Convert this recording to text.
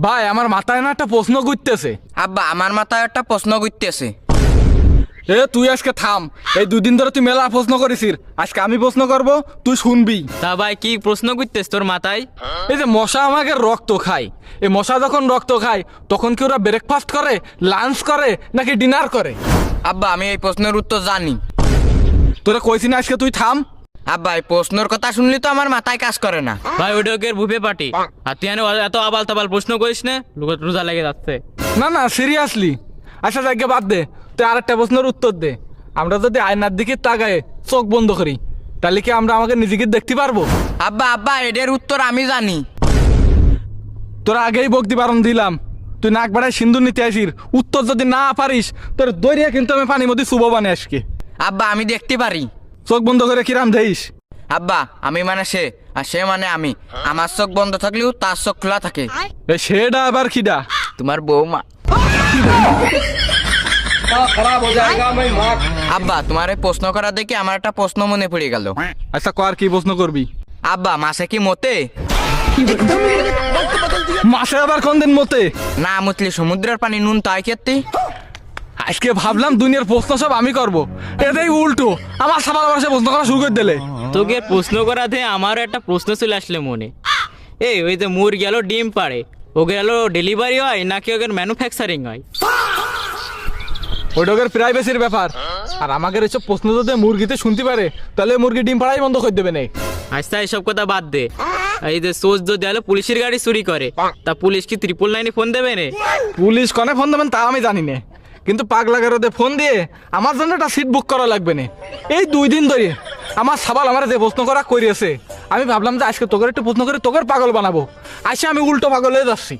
ভাই আমার মাথায় না একটা প্রশ্ন ঘুরতেছে। আব্বা আমার মাথায় একটা প্রশ্ন ঘুরতেছে। এ তুই আজকে থাম, এই 2 দিন ধরে তুই মেলা প্রশ্ন করেছিস, আজকে আমি প্রশ্ন করব, তুই শুনবি। তা ভাই কি প্রশ্ন করতেছ তোর মাথায়? এই যে মশা আমাকে রক্ত খায়, এই মশা যখন রক্ত খায় তখন কি ওরা ব্রেকফাস্ট করে, লাঞ্চ করে নাকি ডিনার করে? আব্বা আমি এই প্রশ্নের উত্তর জানি। তোরা কইছি না আজকে তুই থাম। আব্বা এই প্রশ্নের কথা শুনলি তো আমার মাথায় কাজ করে না। ভাই ওটা ওকে বুফে পার্টি, আর তুই এত আবাল তাবাল প্রশ্ন করিস না, রোজা লেগে যাচ্ছে। না না সিরিয়াসলি, আচ্ছা জায়গা বাদ দে, তুই আরেকটা প্রশ্নের উত্তর দে। আমরা যদি আয়নার দিকে তাকায় চোখ বন্ধ করি তাহলে কি আমরা আমাকে নিজেকে দেখতে পারবো? আব্বা আব্বা এদের উত্তর আমি জানি। তোরা আগেই বকতি বারণ দিলাম, তুই নাক বাড়ায় সিন্ধুর নিতে আসির, উত্তর যদি না পারিস তোর দরিয়া কিন্তু আমি পানির মধ্যে শুভ বানে আজকে। আব্বা আমি দেখতে পারি। চোখ বন্ধ করে কিরাম দেইস? আব্বা আমি মানে সে, আর সে মানে আমি। আমার চোখ বন্ধ থাকলেও তার চোখ খোলা থাকে। এ সেটা আবার কিডা? তোমার বৌমা। আব্বা তোমার এই প্রশ্ন করা দেখে আমার একটা প্রশ্ন মনে পড়ে গেল। আচ্ছা কর, কি প্রশ্ন করবি? আব্বা মাসে কি মতে? মাসে আবার কোন দিন মতে? না মুতলি সমুদ্রের পানি নুন তাই খেতে। আজকে ভাবলাম দুনিয়ার প্রশ্ন সব আমি করবো, এটাই উল্টো আমার সবার বসে প্রশ্ন করা শুরু করে দিলে। তোকে প্রশ্ন করাতে আমারও একটা প্রশ্ন চলে আসলে মনে। এই ওই যে মুরগি গেল ডিম পাড়ে, ওকে গেল ডেলিভারি হয় নাকি ওকে ম্যানুফ্যাকচারিং হয়? ওইটা ওদের প্রাইভেসির ব্যাপার, আর আমাকে এসব প্রশ্ন যদি মুরগিতে শুনতে পারে তাহলে মুরগি ডিম পাড়াই বন্ধ করে দেবে না। আচ্ছা এইসব কথা বাদ দে, এই যে সোজ যদি হলো পুলিশের গাড়ি চুরি করে, তা পুলিশ কি 999 ফোন দেবে না? পুলিশ কনে ফোন দেবেন তা আমি জানি না, কিন্তু পাগলা গারোতে ফোন দিয়ে আমার জন্য একটা সিট বুক করা লাগবে না। এই 2 দিন ধরে আমার সাবাল আমার যে প্রশ্ন করা করিয়েছে, আমি ভাবলাম যে আজকে তোকে একটু প্রশ্ন করে তোকে পাগল বানাবো, আসে আমি উল্টো পাগল হয়ে যাচ্ছি।